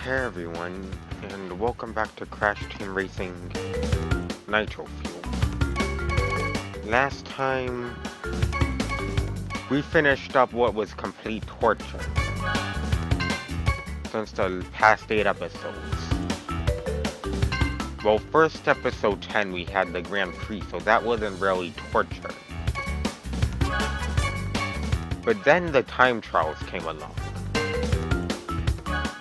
Hey everyone, and welcome back to Crash Team Racing Nitro-Fueled. Last time, we finished up what was complete torture since the past 8 episodes. Well, first episode 10 we had the Grand Prix, so that wasn't really torture. But then the time trials came along.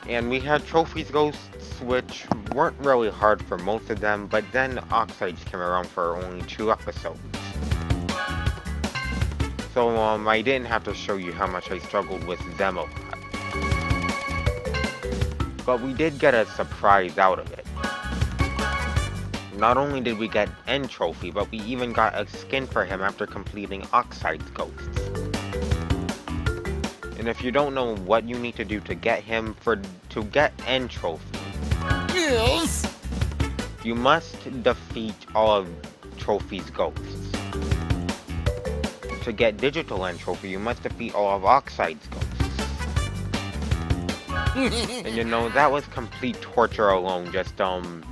And we had trophies ghosts, which weren't really hard for most of them, but then oxides came around for only 2 episodes. So, I didn't have to show you how much I struggled with them a lot. But we did get a surprise out of it. Not only did we get N Trophy, but we even got a skin for him after completing Oxide's Ghosts. And if you don't know what you need to do to get him to get N Trophy, Yes! you must defeat all of Trophy's ghosts. To get Digital N Trophy, you must defeat all of Oxide's ghosts. And you know, that was complete torture alone, just trying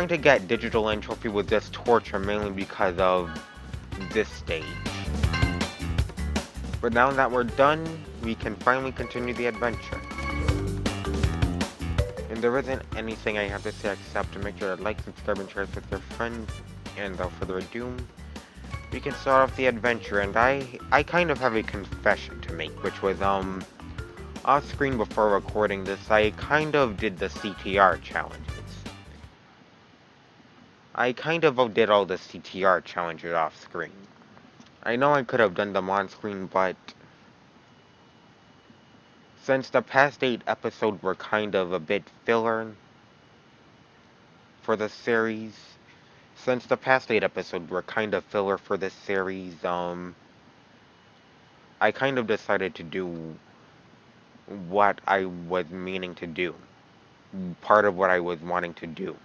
to get Digital N Trophy was just torture mainly because of this stage. But now that we're done, we can finally continue the adventure. And there isn't anything I have to say except to make sure to like, subscribe, and share this with your friends. And without further ado, we can start off the adventure. And I kind of have a confession to make, which was, off screen before recording this, I kind of did the CTR challenges. I kind of did all the CTR challenges off screen. I know I could have done them on screen, but since the past 8 episodes were kind of a bit filler for the series, I kind of decided to do what I was meaning to do. Part of what I was wanting to do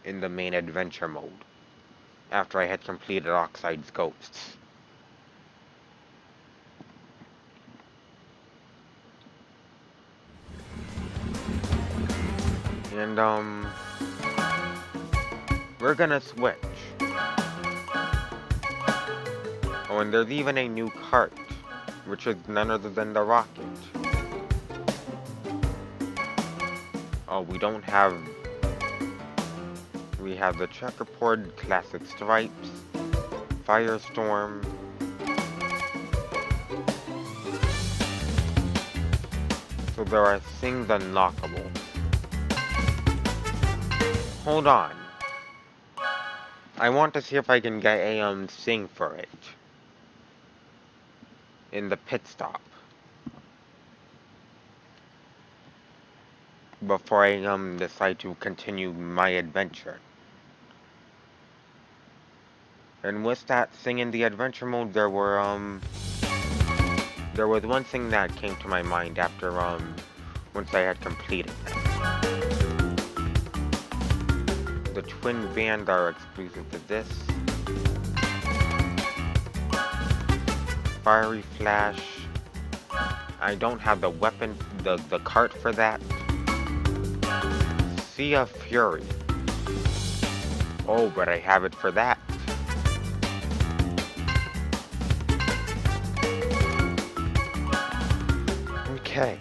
in the main adventure mode after I had completed Oxide's Ghosts. And we're gonna switch. Oh, and there's even a new cart, which is none other than the rocket. Oh, we have the checkerboard, classic stripes, firestorm, so there are things unlockable. Hold on. I want to see if I can get a thing for it in the pit stop before I decide to continue my adventure. And with that thing in the adventure mode, there was one thing that came to my mind after once I had completed that. The twin bands are exclusive to this. Fiery Flash. I don't have the weapon, the cart for that. Sea of Fury. Oh, but I have it for that. Okay.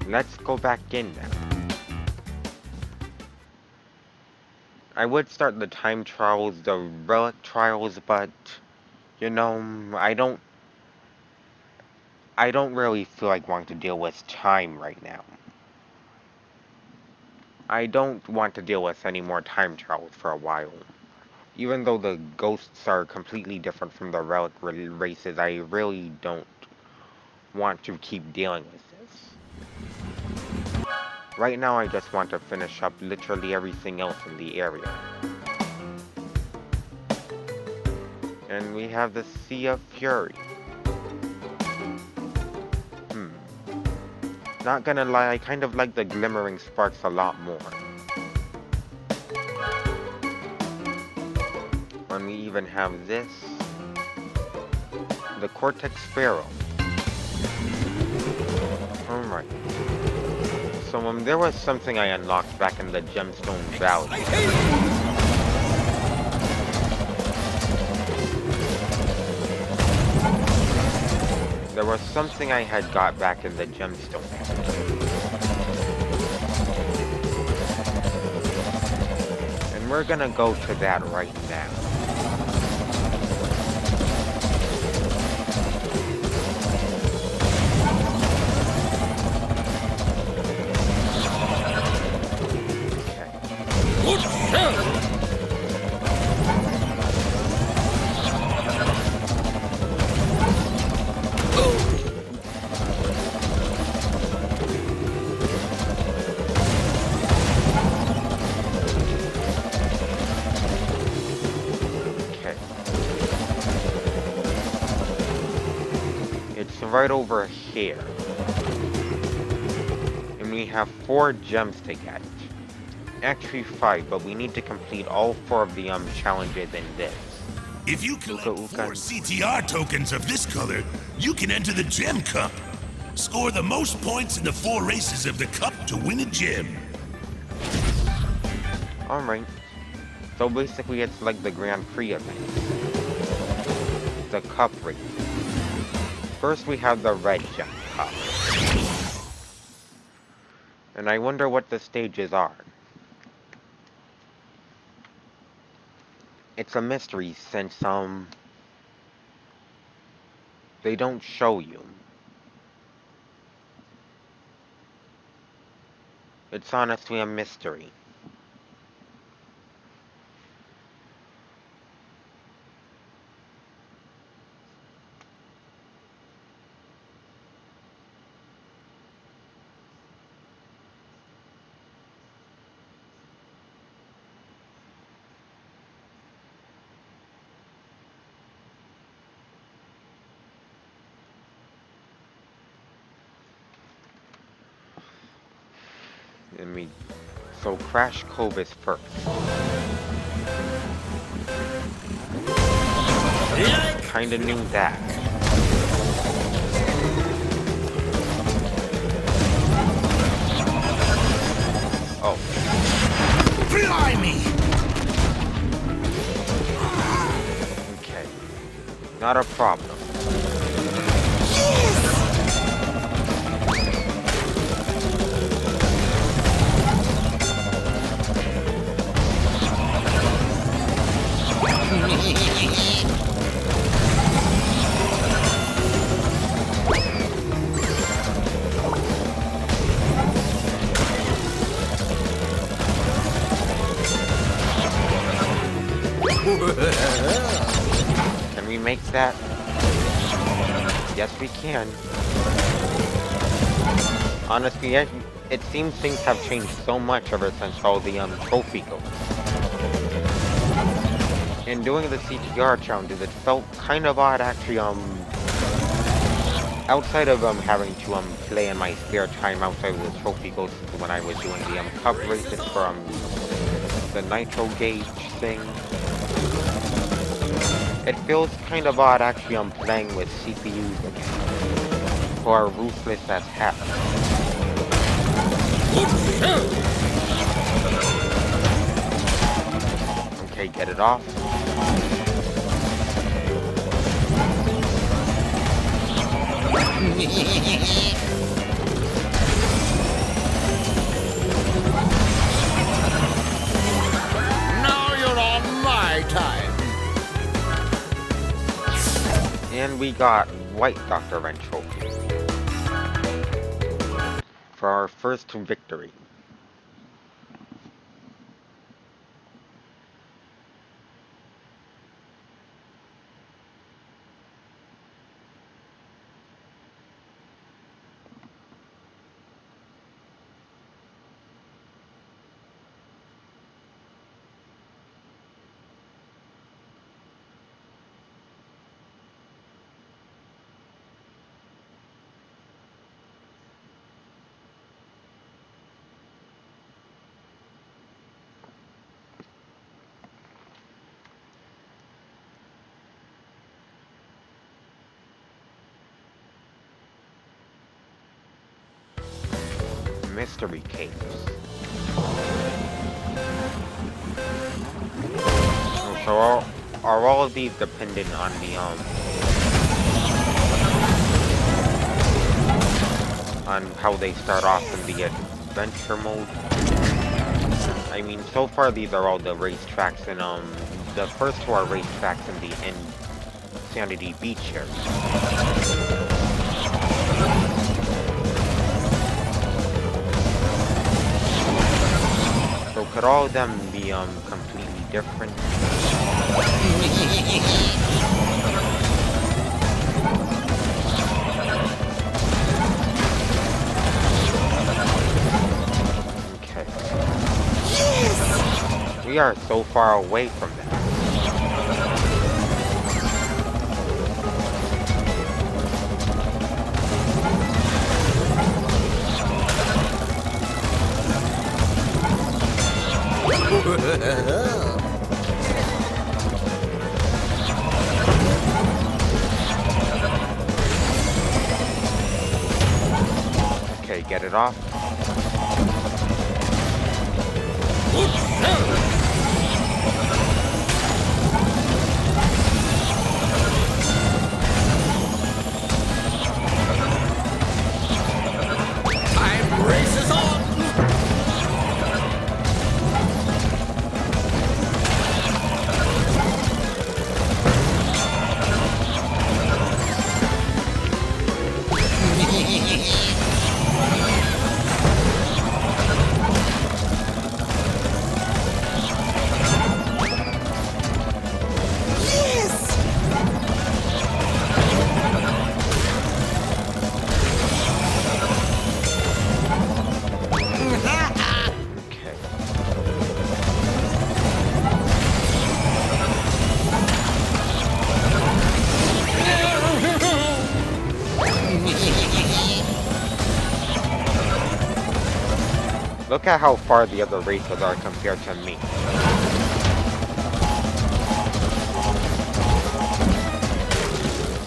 Let's go back in now. I would start the time trials, the relic trials, but you know, I don't really feel like wanting to deal with time right now. I don't want to deal with any more time trials for a while. Even though the ghosts are completely different from the relic races, I really don't want to keep dealing with this. Right now I just want to finish up literally everything else in the area. And we have the Sea of Fury. Not gonna lie, I kind of like the glimmering sparks a lot more. And we even have this. The Cortex Sparrow. So, there was something I unlocked back in the Gemstone Valley. There was something I had got back in the Gemstone Valley. And we're gonna go to that right now. It's right over here. And we have 4 gems to get. Actually 5, but we need to complete all 4 of the challenges in this. If you collect 4 CTR tokens of this color, you can enter the Gem Cup. Score the most points in the 4 races of the Cup to win a gem. Alright. So basically it's like the Grand Prix event. The Cup race. First we have the Red Gem Cup. And I wonder what the stages are. It's a mystery since, they don't show you. It's honestly a mystery. So Crash Cove is first. Kinda knew that. Oh. Blimey! Okay. Not a problem. Can we make that? Yes, we can. Honestly, it seems things have changed so much ever since all the trophy goals. In doing the CTR challenges, it felt kind of odd actually, outside of having to play in my spare time outside of the trophy goals when I was doing the cup races for the Nitro gauge thing. It feels kind of odd actually playing with CPUs again, who are ruthless as hell. Okay, get it off. Now you're on my time. And we got White Dr. Wrench Trophy for our first victory. mystery caves. So are all of these dependent on the on how they start off in the adventure mode? I mean, so far these are all the racetracks, and the first two are racetracks in the Insanity Beach area. So could all of them be completely different? Okay. Yes! We are so far away from that. Okay, get it off. Time races on! Look at how far the other racers are compared to me.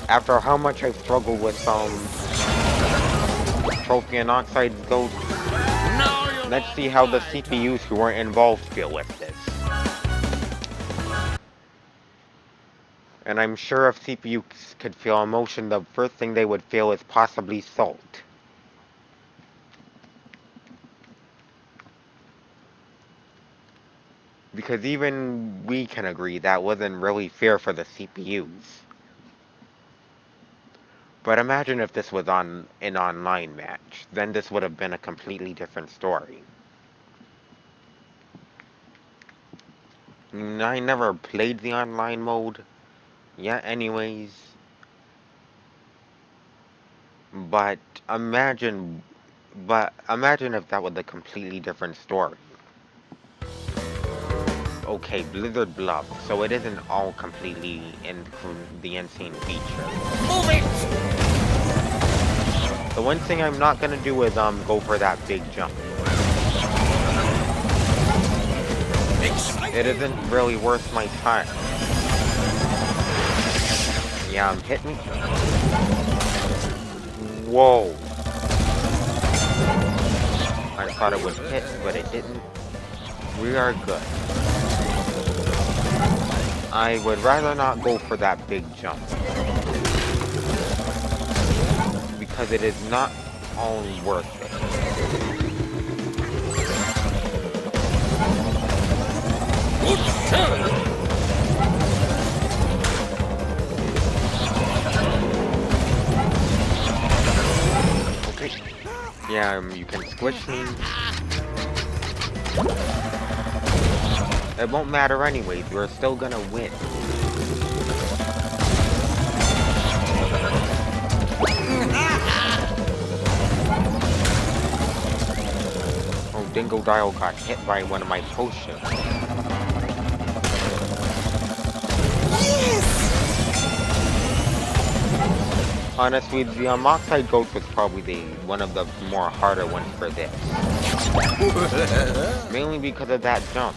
After how much I've struggled with trophy and oxides go, let's see how the CPUs who weren't involved feel with this. And I'm sure if CPUs could feel emotion, the first thing they would feel is possibly salt. Because even we can agree that wasn't really fair for the CPUs. But imagine if this was on an online match. Then this would have been a completely different story. I never played the online mode yet anyways. But imagine if that was a completely different story. Okay, Blizzard Bluff, so it isn't all completely in the insane feature. Move it! The one thing I'm not gonna do is go for that big jump. It isn't really worth my time. Yeah, I'm hitting. Whoa. I thought it would hit, but it didn't. We are good. I would rather not go for that big jump. Because it is not all worth it. Okay. Yeah, you can squish me. It won't matter anyways, we're still gonna win. Oh, Dingo Dial got hit by one of my potions. Yes! Honestly, the Oxide Ghost was probably one of the more harder ones for this. Mainly because of that jump.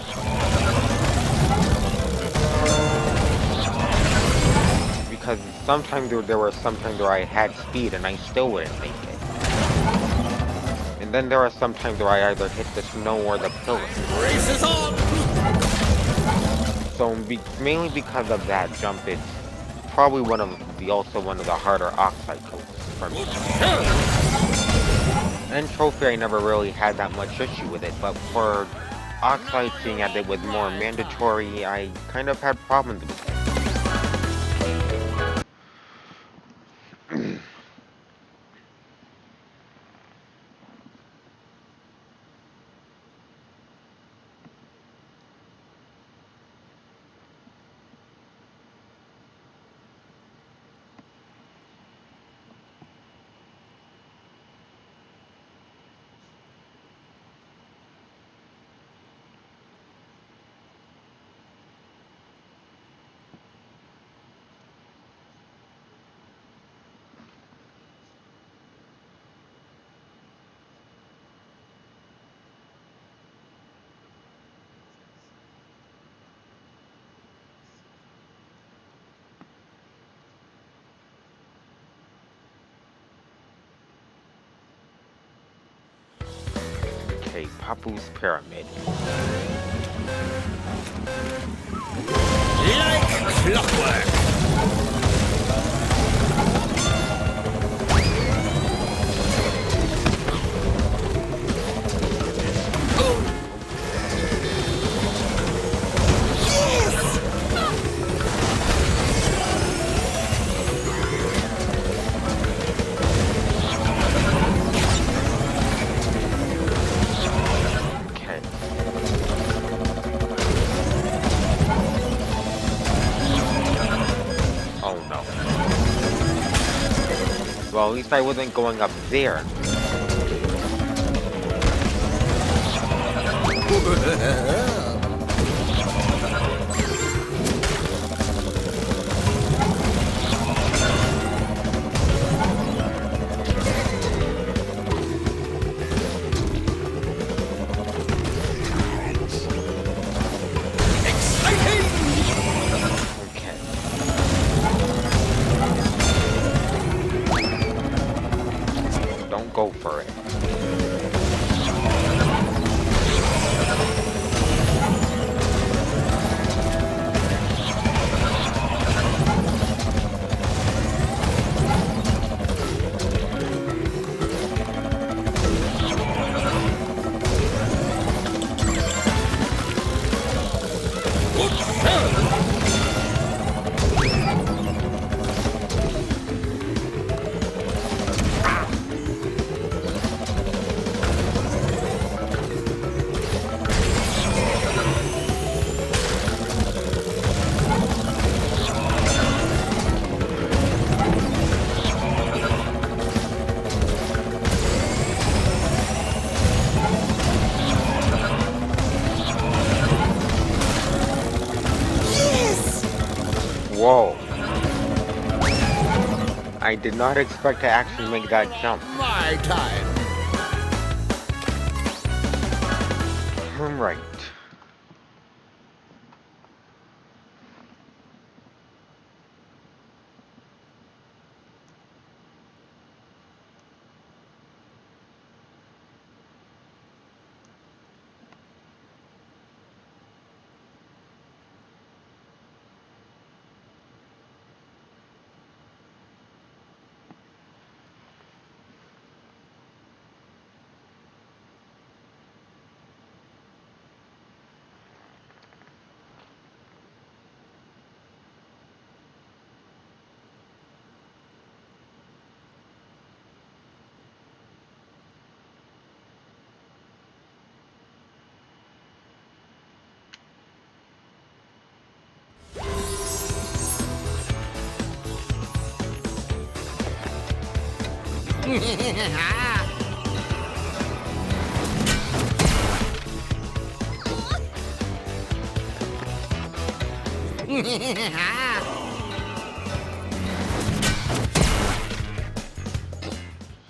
Because sometimes there were sometimes where I had speed and I still wouldn't make it. And then there are some times where I either hit the snow or the pillar. Race is on! So mainly because of that jump, it's probably also one of the harder oxide coasts for me. And trophy, I never really had that much issue with it, but for oxide, seeing as it was more mandatory, I kind of had problems with it. Okay, Papu's Pyramid. Like clockwork! Okay. Oh no. Well, at least I wasn't going up there. Okay. Don't go for it. Whoa. I did not expect to actually make that jump. My time! Right.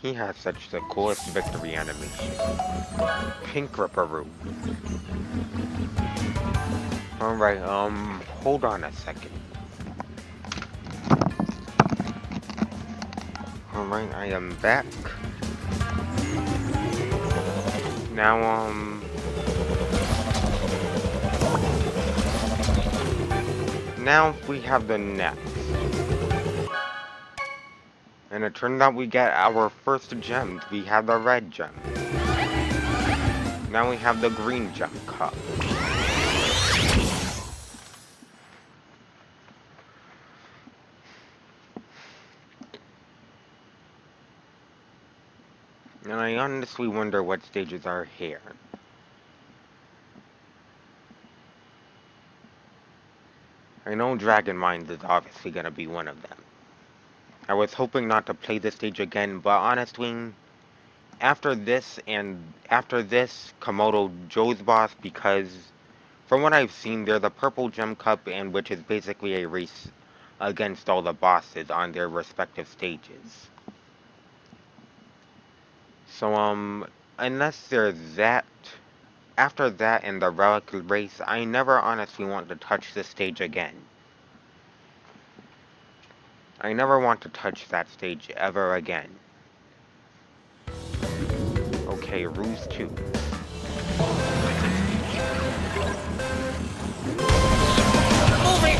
He has such the coolest victory animation. Pink Ripperoo. Alright, hold on a second. Alright, I am back. Now we have the next. And it turned out we get our first gem. We have the red gem. Now we have the green gem cup. And I honestly wonder what stages are here. I know Dragon Mines is obviously gonna be one of them. I was hoping not to play this stage again, but honestly, after this, Komodo Joe's boss, because from what I've seen, they're the Purple Gem Cup, and which is basically a race against all the bosses on their respective stages. So, unless there's that, after that and the Relic race, I never honestly want to touch this stage again. I never want to touch that stage ever again. Okay, Ruse 2. Move it!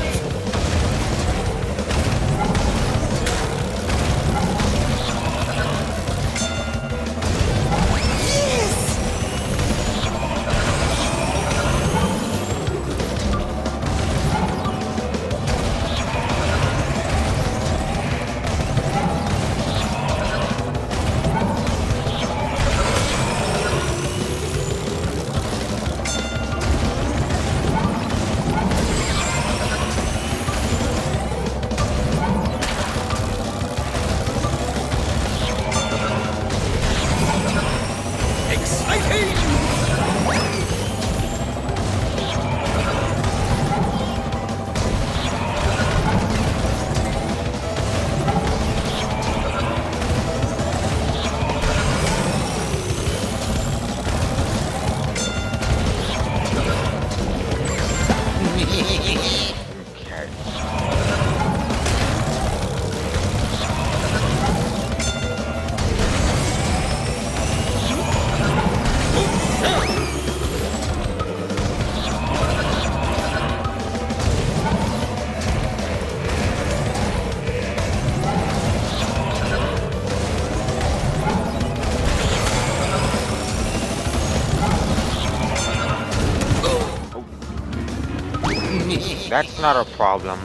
That's not a problem.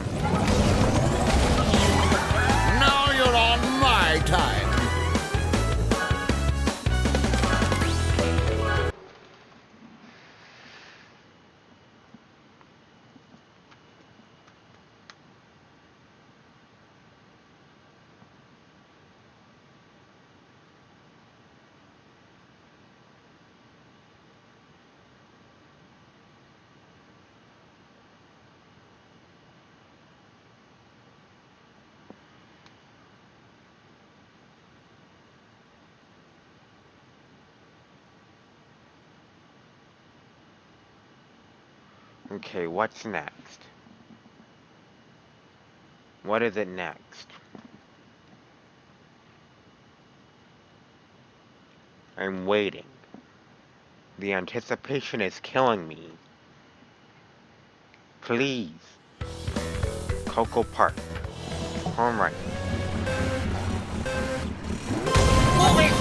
Now you're on my time. Okay, what's next? What is it next? I'm waiting. The anticipation is killing me. Please. Coco Park. Home right. Move it!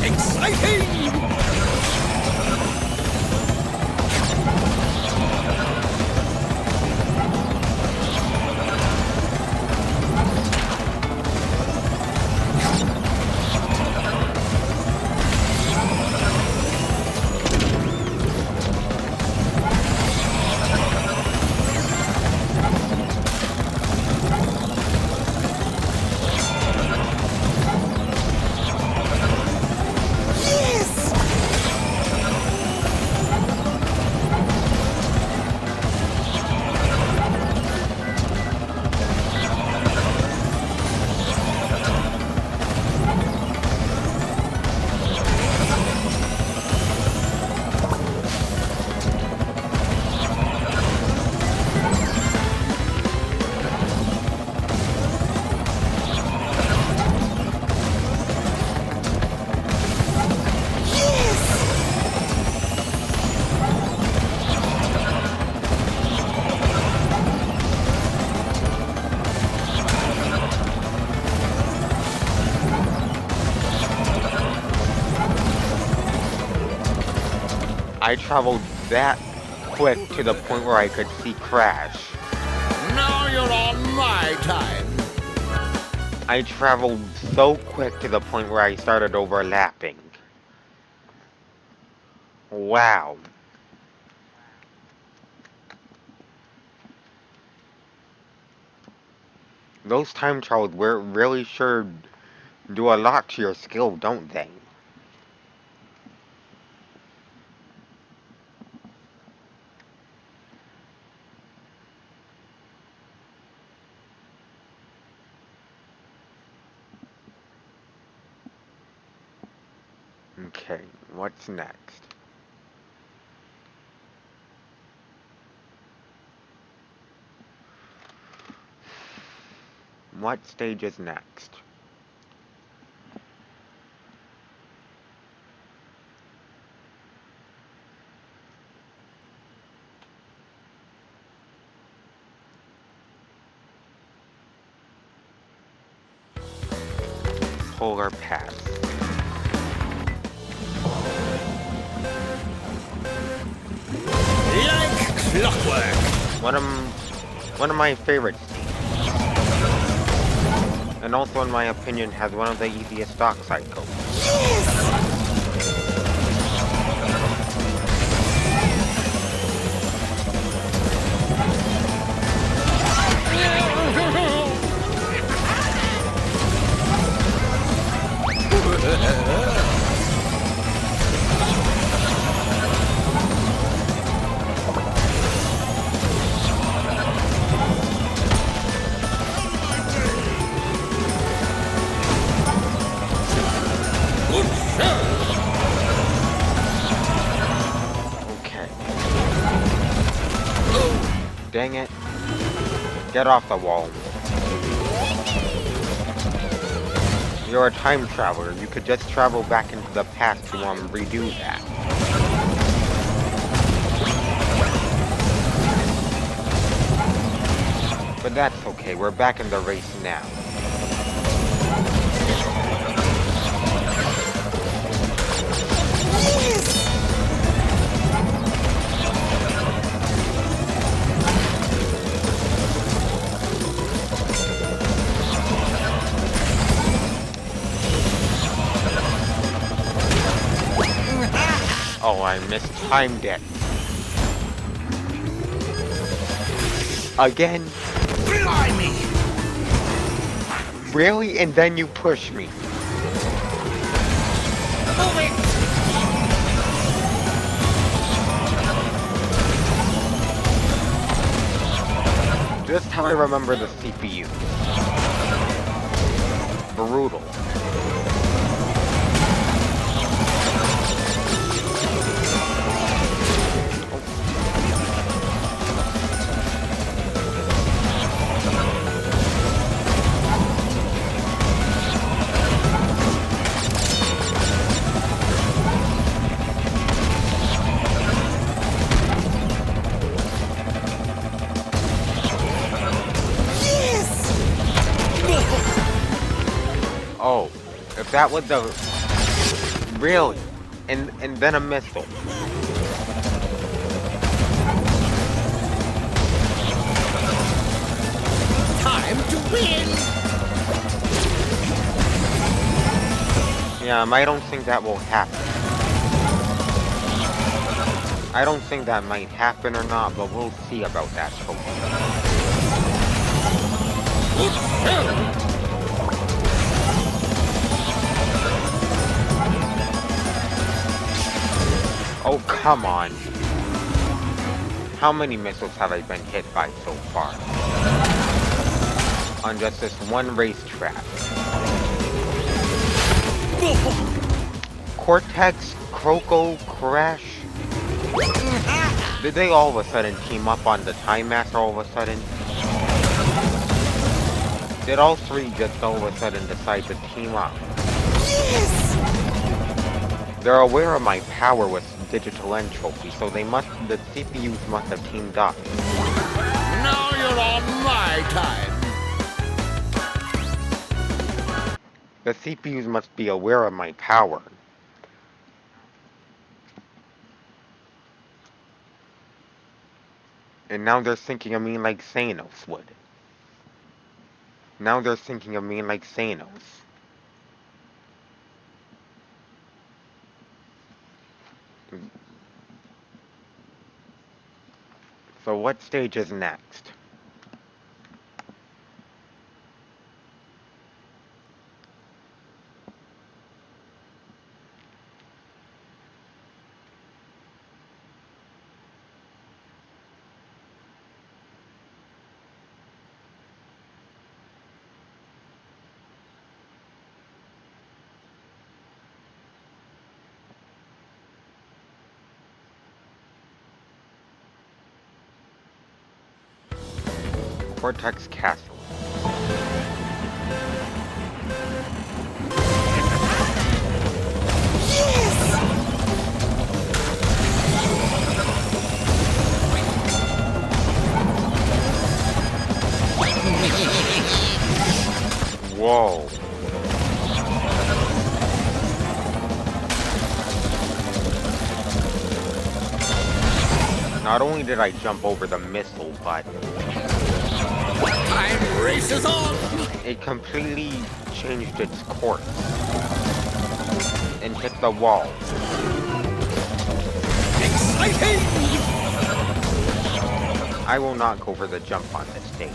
Exciting! I traveled that quick to the point where I could see Crash. Now you're on my time. I traveled so quick to the point where I started overlapping. Wow. Those time travels really sure do a lot to your skill, don't they? Okay, what's next? What stage is next? Polar Pass. Like clockwork. One of my favorites. And also in my opinion has one of the easiest stock cycles. Okay. Dang it. Get off the wall. You're a time traveler. You could just travel back into the past to redo that. But that's okay. We're back in the race now. Oh, I mistimed it. Again? Blimey! Really? And then you push me. Move it! Just how I remember the CPU. Brutal. Oh, if that was the... Really? And then a missile. Time to win! Yeah, I don't think that will happen. I don't think that might happen or not, but we'll see about that totally. Oh, come on. How many missiles have I been hit by so far? On just this one racetrack. Cortex, Croco, Crash. Did they all of a sudden team up on the Time Master all of a sudden? Did all three just all of a sudden decide to team up? They're aware of my power with digital entropy, so the CPUs must have teamed up. Now you're on my time. The CPUs must be aware of my power. And now they're thinking of me like Thanos would. Now they're thinking of me like Thanos. So what stage is next? Cortex Castle. Whoa. Not only did I jump over the missile, but Time races on! it completely changed its course and hit the wall. Exciting! I will not go for the jump on this stage.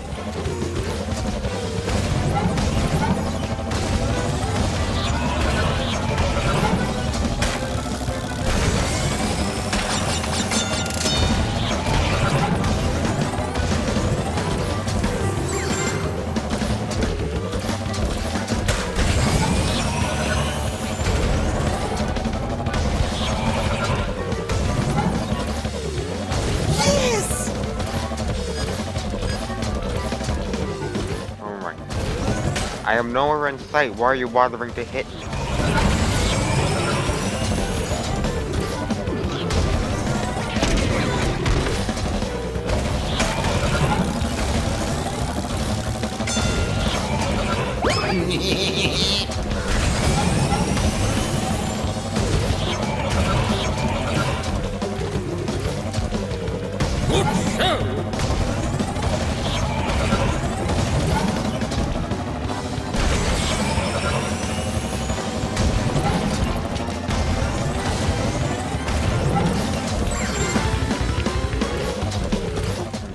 Alright. I am nowhere in sight. Why are you bothering to hit me? Good show!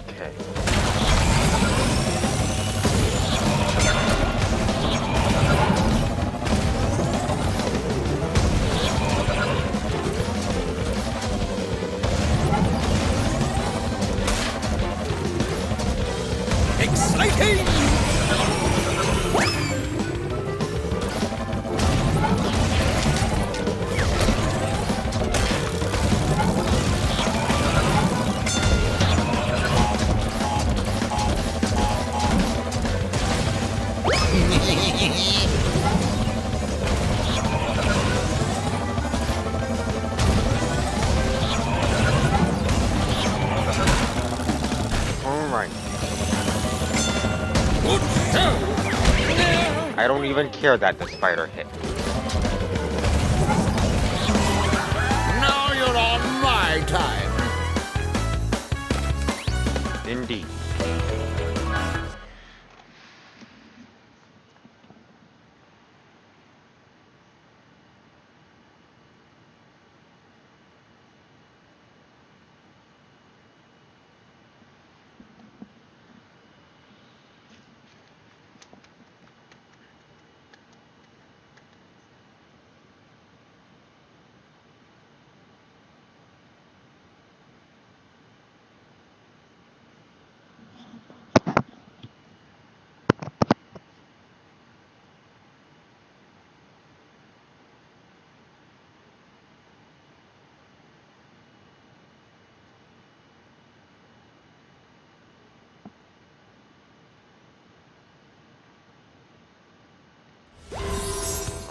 Okay. Exciting! Alright. Good show! I don't even care that the spider hit. Now you're on my time. Indeed.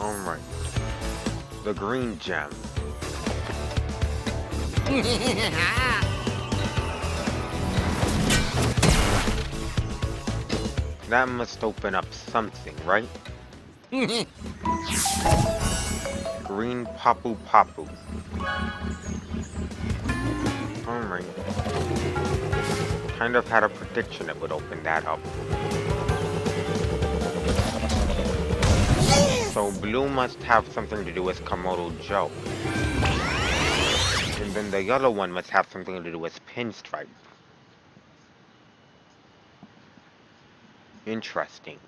Alright. The green gem. That must open up something, right? Green Papu Papu. Alright. kind of had a prediction it would open that up. So blue must have something to do with Komodo Joe. And then the yellow one must have something to do with Pinstripe. Interesting.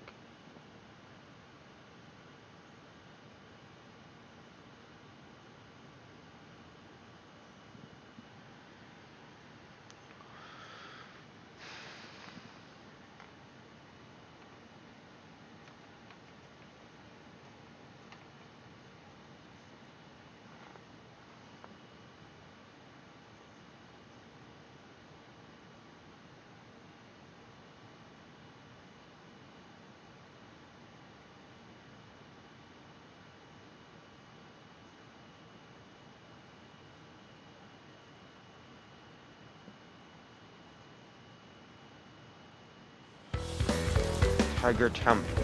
Tiger Temple.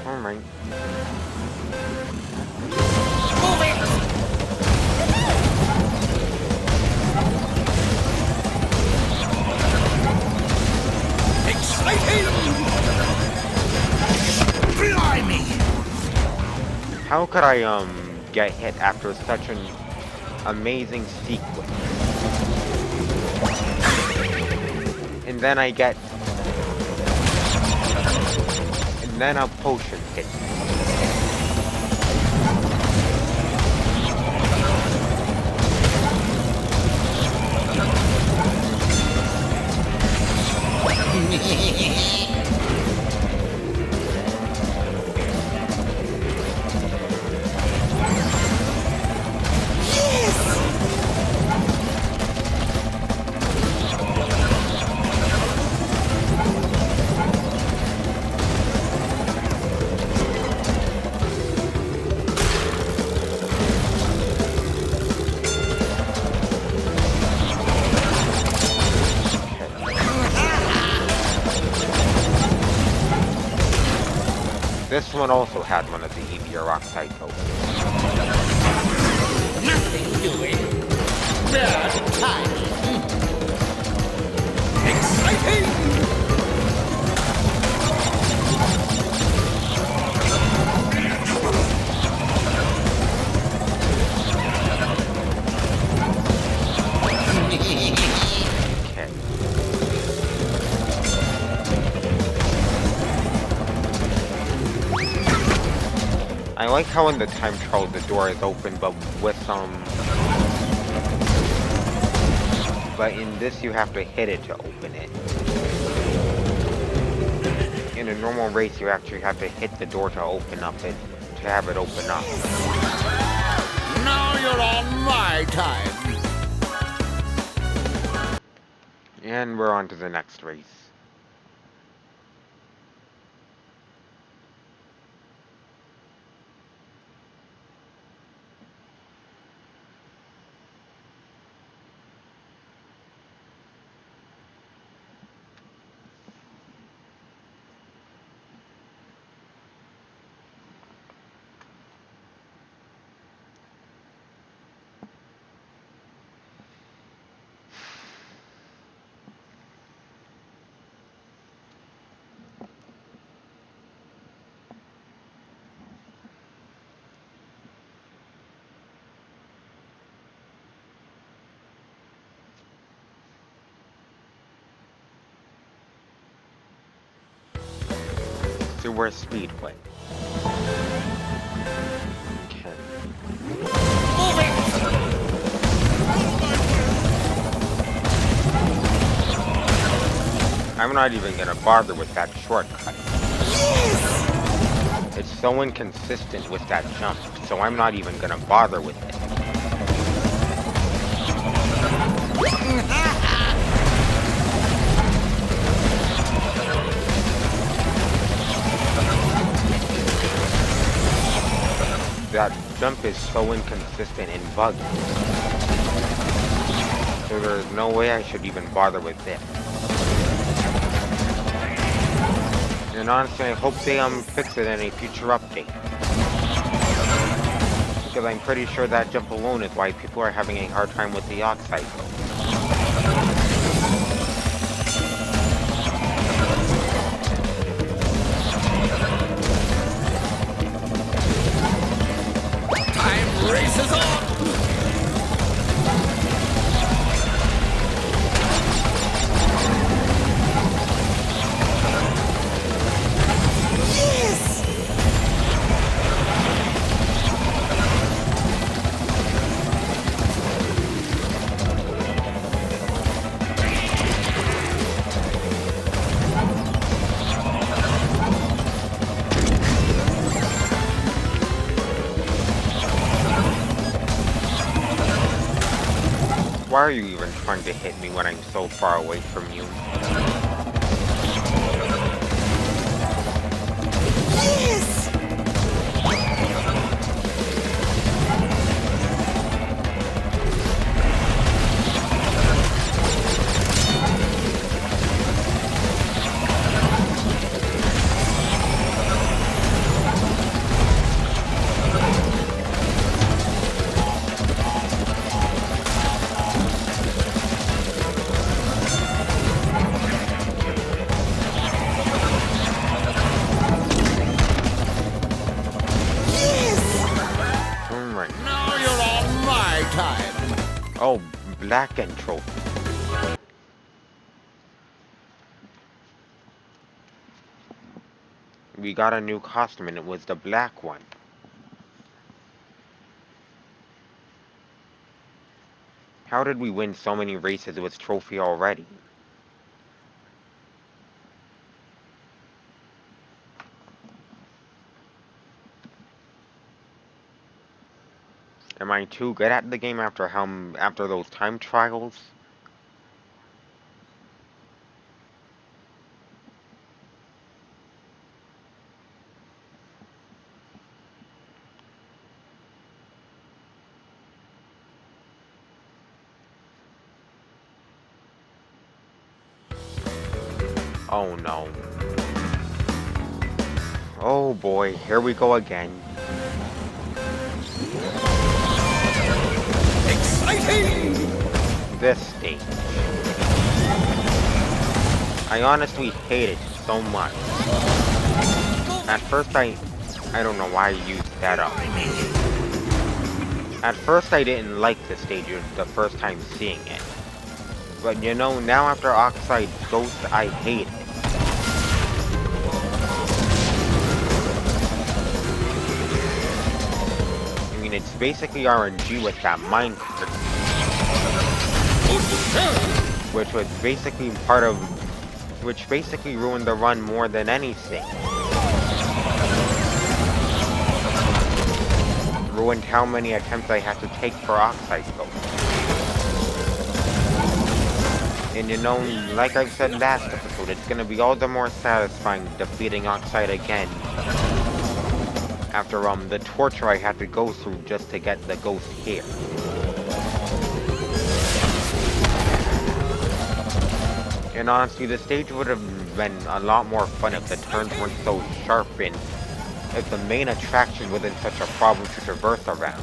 Alright. Exciting! Blimey! How could I, get hit after such an amazing sequence? And then I get... And then a potion hit. This one also had one of the EVR oxide tokens. Nothing doing. Bad timing. Exciting! Okay. I like how in the time trial the door is open, but with but in this you have to hit it to open it. In a normal race you actually have to hit the door to open up it, to have it open up. Now you're on my time. And we're on to the next race. Sewer Speedway. Okay. I'm not even gonna bother with that shortcut. It's so inconsistent with that jump, so I'm not even gonna bother with it. That jump is so inconsistent and buggy. So there's no way I should even bother with it. And honestly, I hope they fix it in a future update. Because I'm pretty sure that jump alone is why people are having a hard time with the oxide code. Why are you even trying to hit me when I'm so far away from you? Yes! Alright. Now you're on my time. Oh, black and trophy. We got a new costume and it was the black one. How did we win so many races with trophy already? Am I too good at the game after those time trials? Oh no. Oh boy, here we go again. Exciting! This stage. I honestly hate it so much. At first I don't know why I used that up. At first I didn't like the stage the first time seeing it. But you know, now after Oxide Ghost, I hate it. I mean, it's basically RNG with that minecart, which was basically which basically ruined the run more than anything. Ruined how many attempts I had to take for Oxide Ghost. And you know, like I've said last episode, it's gonna be all the more satisfying defeating Oxide again. After the torture I had to go through just to get the ghost here. And honestly, the stage would have been a lot more fun if the turns weren't so sharp and if the main attraction wasn't such a problem to traverse around.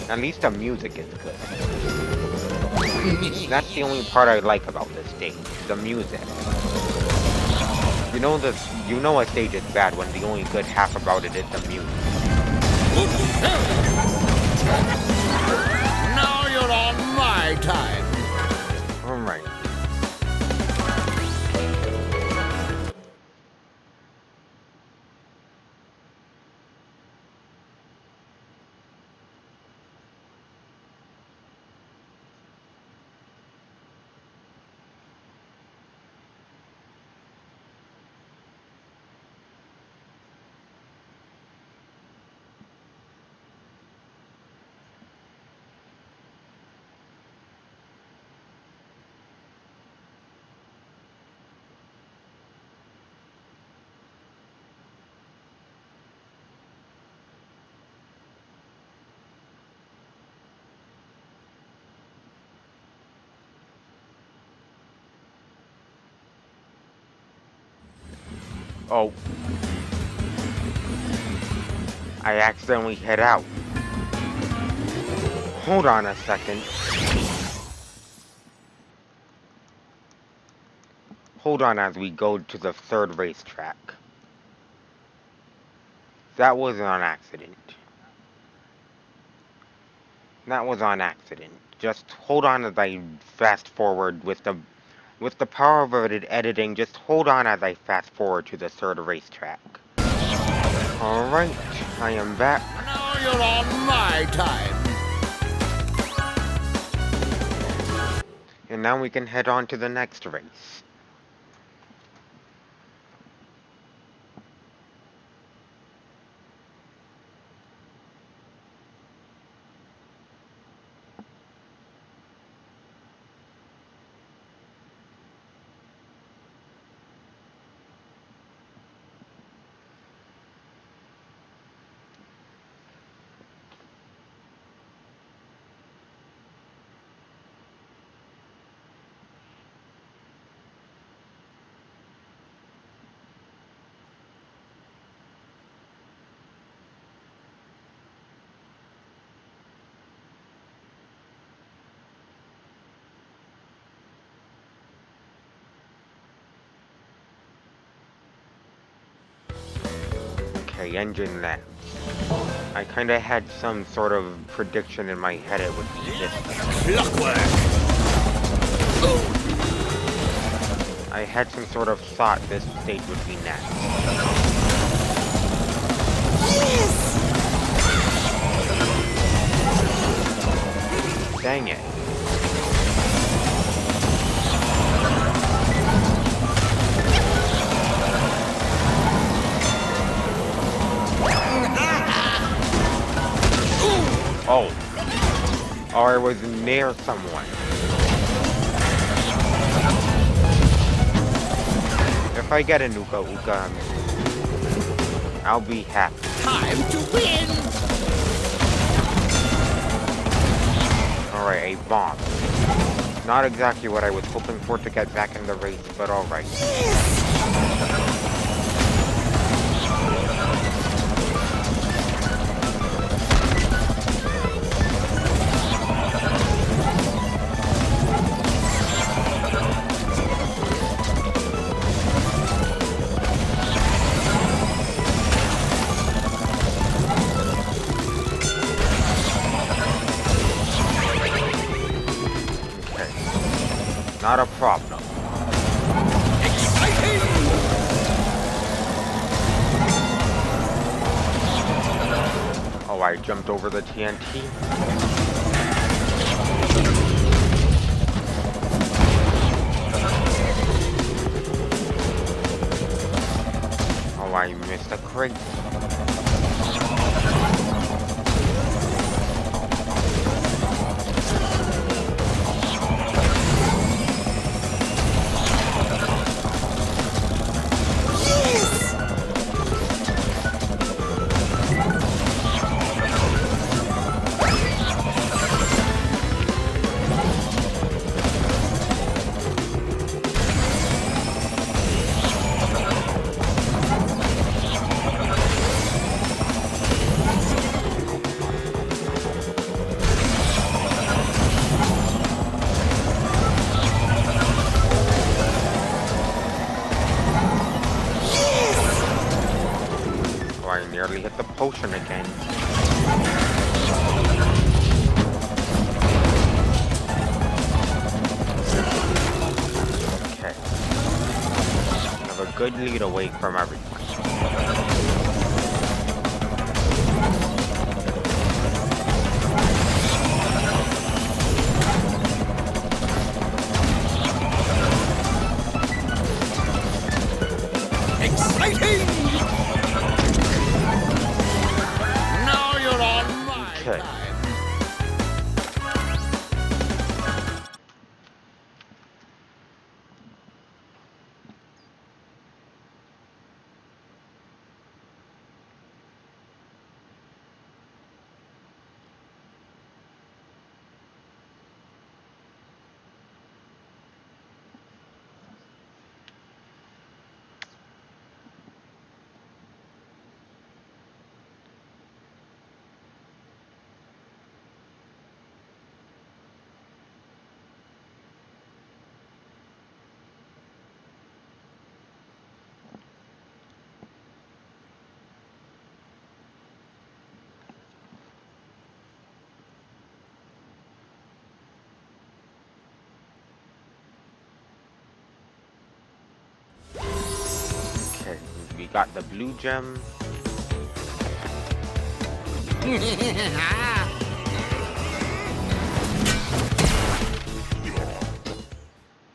At least the music is good. That's the only part I like about this stage, the music. You know a stage is bad when the only good half about it is the music. Now you're on my time. Alright. Oh. I accidentally hit out. Hold on a second. Hold on as we go to the third racetrack. That was on accident. That was on accident. Just hold on as I fast forward with the power of editing. Just hold on as I fast forward to the third racetrack. Alright, I am back. Now you're on my time. And now we can head on to the next race. Okay, engine left. I kinda had some sort of prediction in my head it would be this. Clockwork. I had some sort of thought this stage would be next. Yes! Dang it. Oh. Or I was near someone. If I get a Nuka Uka, I'll be happy. Time to win. Alright, a bomb. Not exactly what I was hoping for to get back in the race, but alright. Not a problem. Exciting. Oh, I jumped over the TNT. Oh, I missed a crate. I nearly hit the potion again. Okay. Have a good lead away from everyone. Exciting. Now you're on my Okay. time. Okay, we got the blue gem.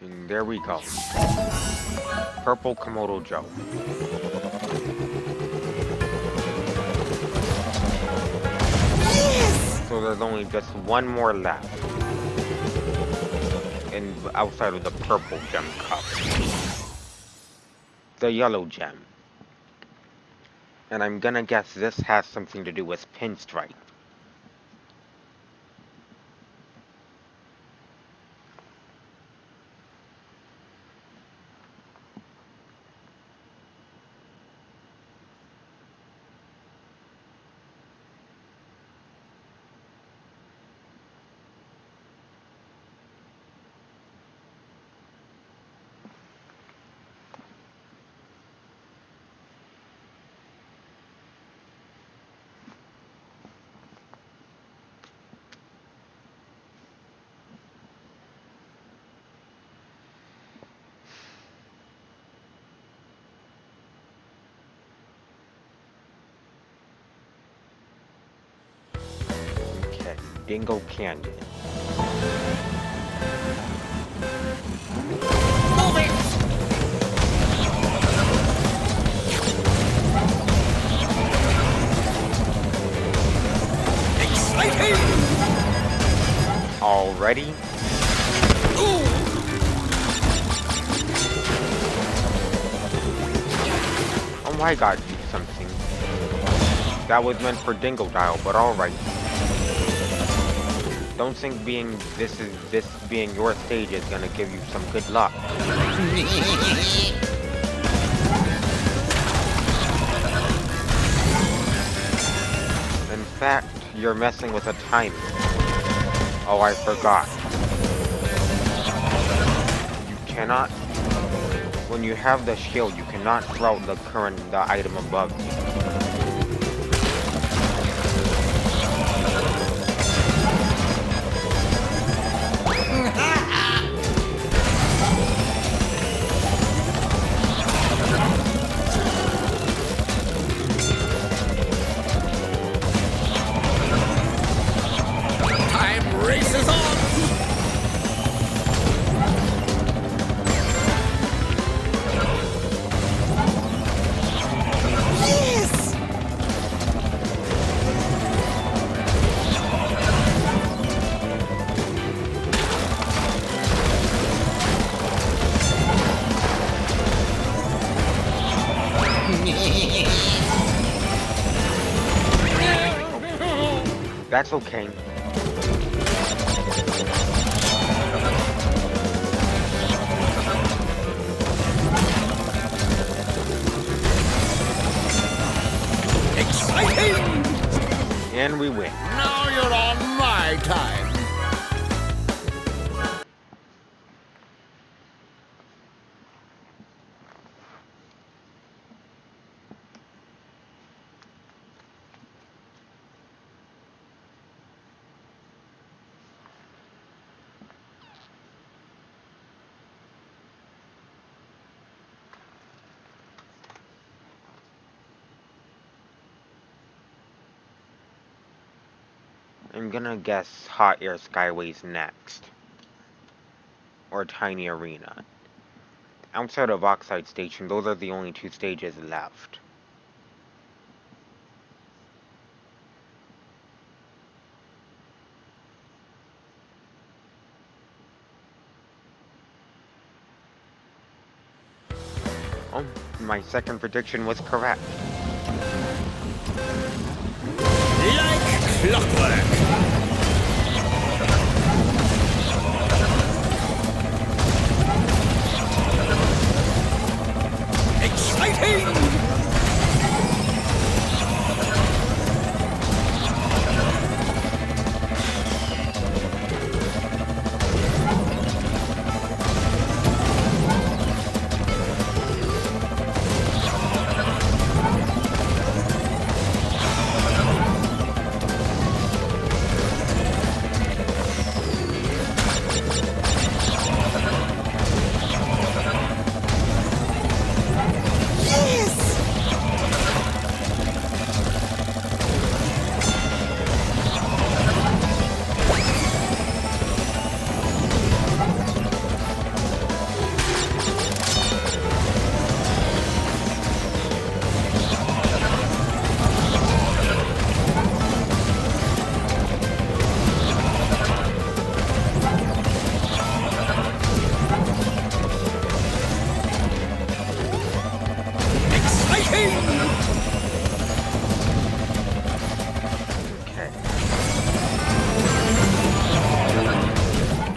And there we go. Purple Komodo Joe. Yes! So there's only just one more left. And outside of the purple gem cup. The yellow gem. And I'm gonna guess this has something to do with Pinstripe. Okay, Dingo Canyon. Move it! Exciting! Already? Ooh! Oh, I got you something. That was meant for Dingo Dial, but alright. Don't think this being your stage is gonna give you some good luck. In fact, you're messing with a timer. Oh, I forgot. You cannot... When you have the shield, you cannot throw the item above you. Time races on! Yes! That's okay. Exciting! And we win. Now you're on my time. I'm gonna guess Hot Air Skyway's next. Or Tiny Arena. Outside of Oxide Station, those are the only two stages left. Oh, my second prediction was correct. Like clockwork. Exciting!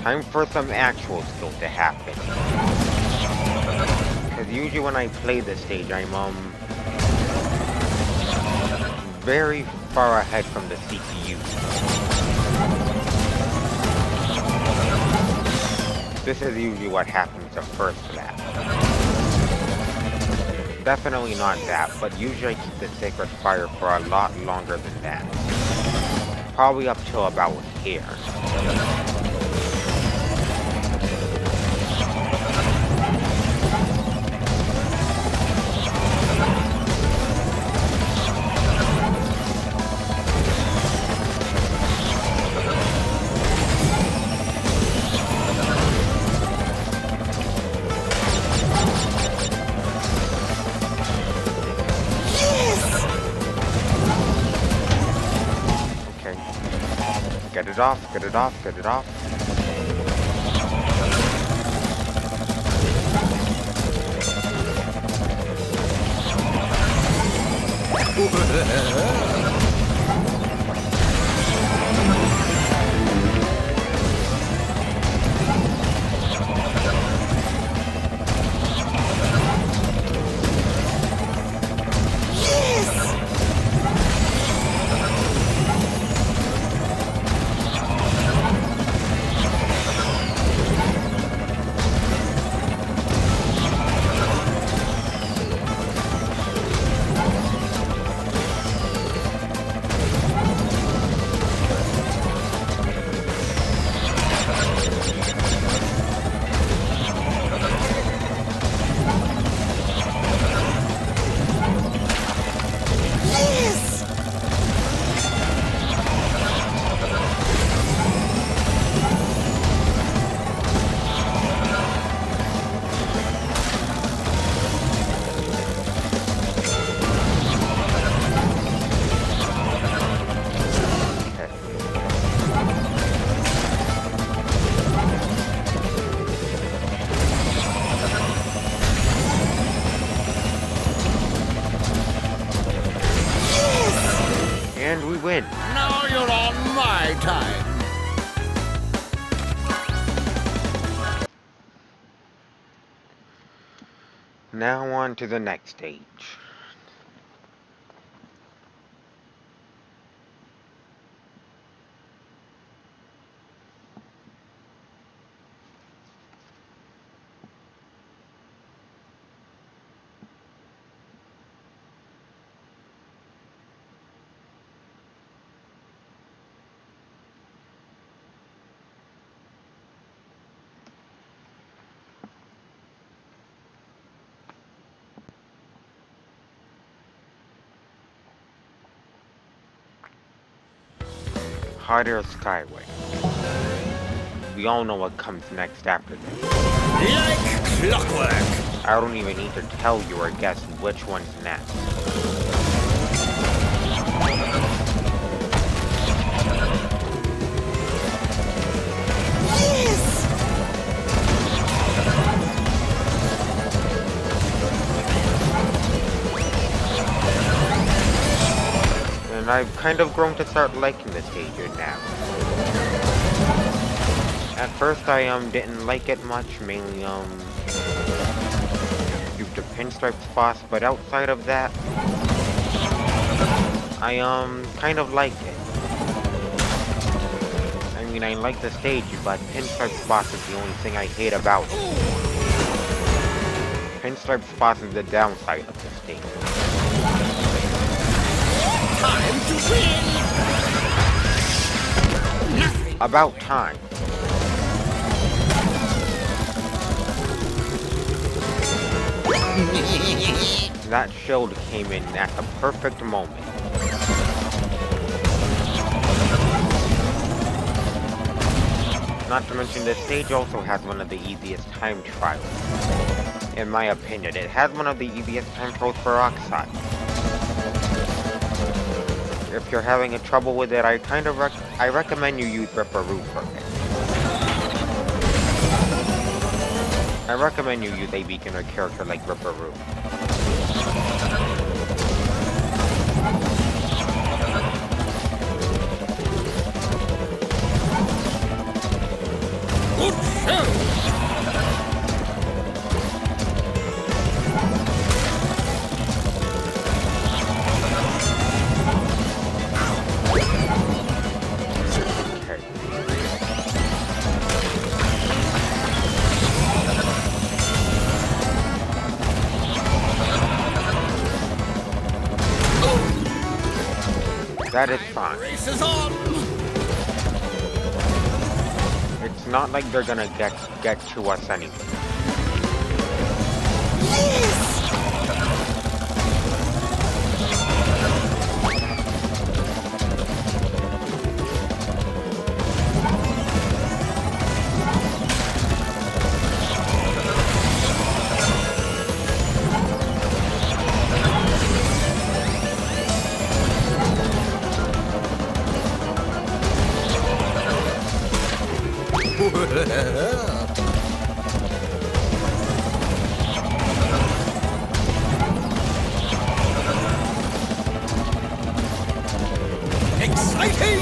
Time for some actual skill to happen. Because usually when I play this stage, I'm very far ahead from the CPU. This is usually what happens the first lap. Definitely not that, but usually I keep the Sacred Fire for a lot longer than that. Probably up till about here. Get it off, get it off, get it off. And we win. Now you're on my time. Now on to the next stage. Hot Air Skyway. We all know what comes next after this. Like clockwork. I don't even need to tell you or guess which one's next. And I've kind of grown to start liking this stage now. At first I didn't like it much, mainly due to Pinstripe's boss, but outside of that, I kind of like it. I mean, I like the stage, but Pinstripe's boss is the only thing I hate about it. Pinstripe's boss is the downside of the stage. Time to win. Nothing. About time. That shield came in at the perfect moment. Not to mention, this stage also has one of the easiest time trials. In my opinion, it has one of the easiest time trials for Oxide. If you're having a trouble with it, I recommend you use Ripperoo for it. I recommend you use a beginner character like Ripperoo. That is fine. Race is on! It's not like they're gonna get to us anyway. Yes! Exciting!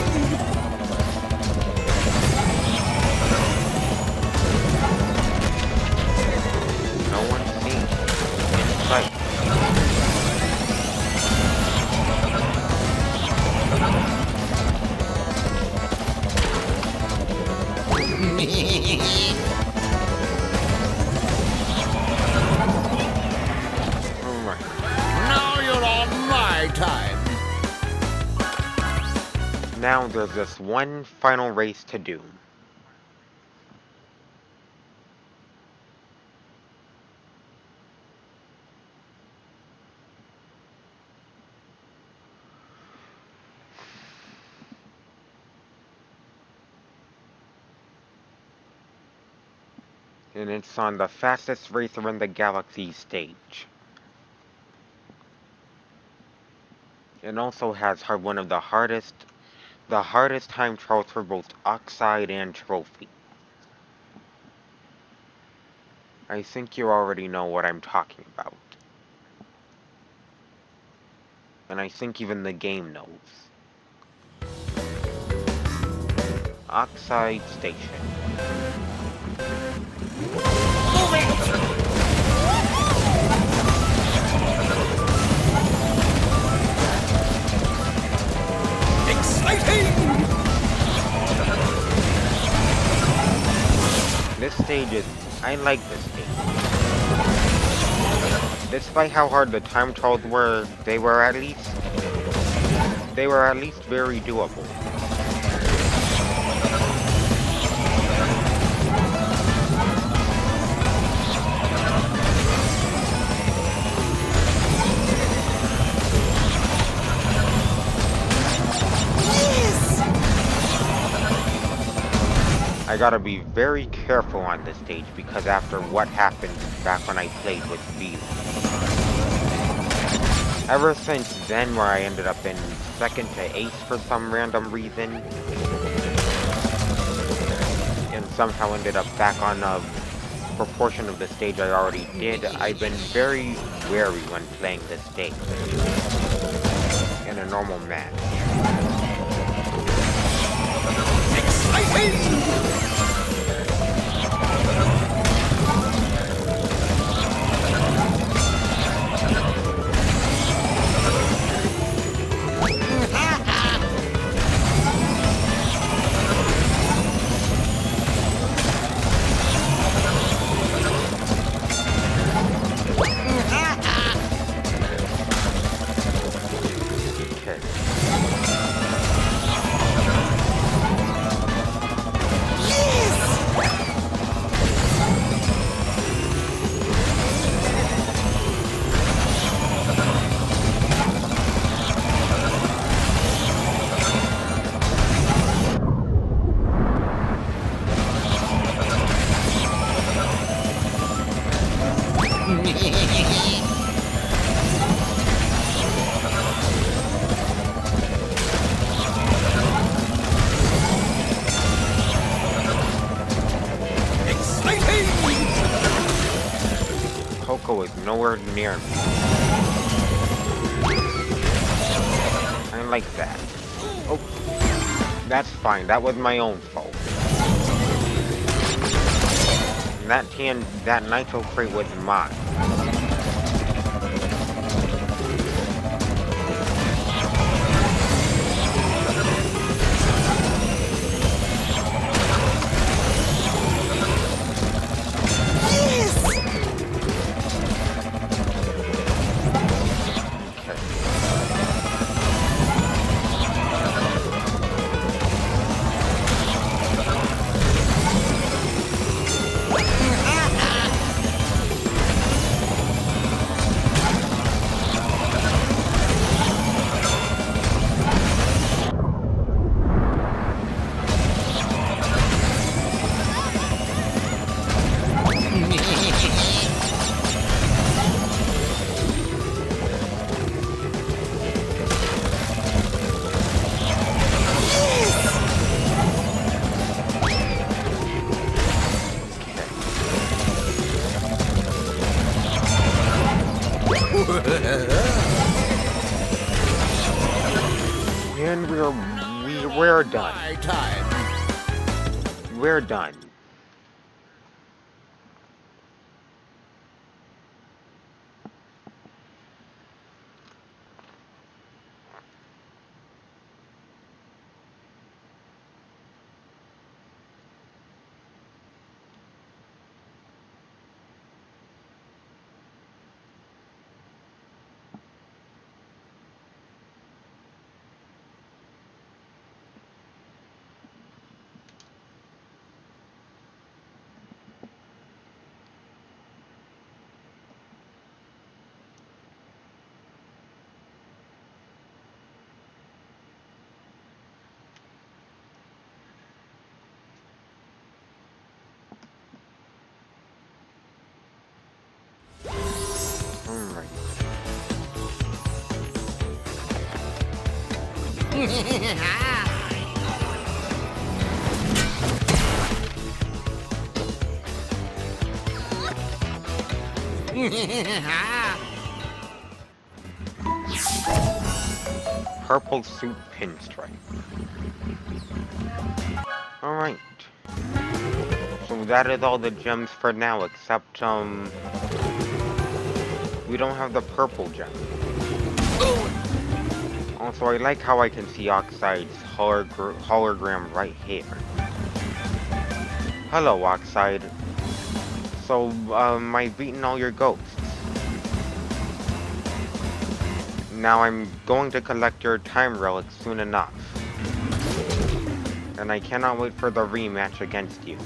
No one's seen in sight. Alright. Now you're on my time. Now there's this one final race to do. And it's on the fastest racer in the galaxy stage. It also has one of the hardest time trials for both Oxide and Trophy. I think you already know what I'm talking about. And I think even the game knows. Oxide Station. Move it! Exciting! This stage is... I like this stage. Despite how hard the time trials were, they were at least very doable. Yes! I gotta be very careful on this stage because after what happened back when I played with V. Ever since then, where I ended up in second to ace for some random reason, and somehow ended up back on a proportion of the stage I already did, I've been very wary when playing this stage in a normal match. Exciting! Coco is nowhere near me. I like that. Oh, that's fine. That was my own fault. And that Nitro crate was mine. done. my time. We're done. Alright. Purple suit pinstripe. Alright. So that is all the gems for now, except, we don't have the purple gem. Also, I like how I can see Oxide's hologram right here. Hello, Oxide. So, I've beaten all your ghosts. Now I'm going to collect your time relics soon enough. And I cannot wait for the rematch against you.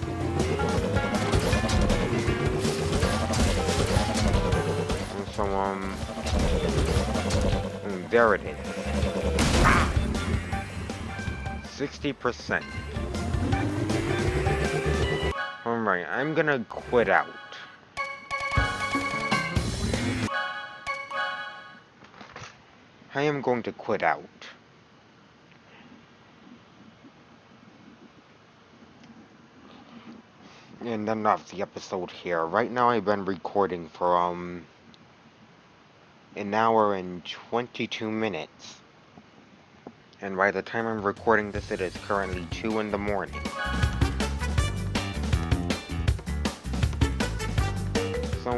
And so, there it is. 60%. Alright, I'm gonna quit out. I am going to quit out. And then off the episode here. Right now I've been recording for, an hour and 22 minutes. And by the time I'm recording this, it is currently 2 in the morning. So,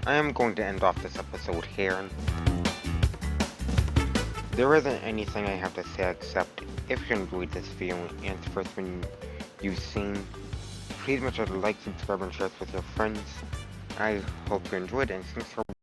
I am going to end off this episode here. There isn't anything I have to say except, if you enjoyed this video and it's the first one you've seen, please make sure to like, subscribe, and share this with your friends. I hope you enjoyed it, and thanks for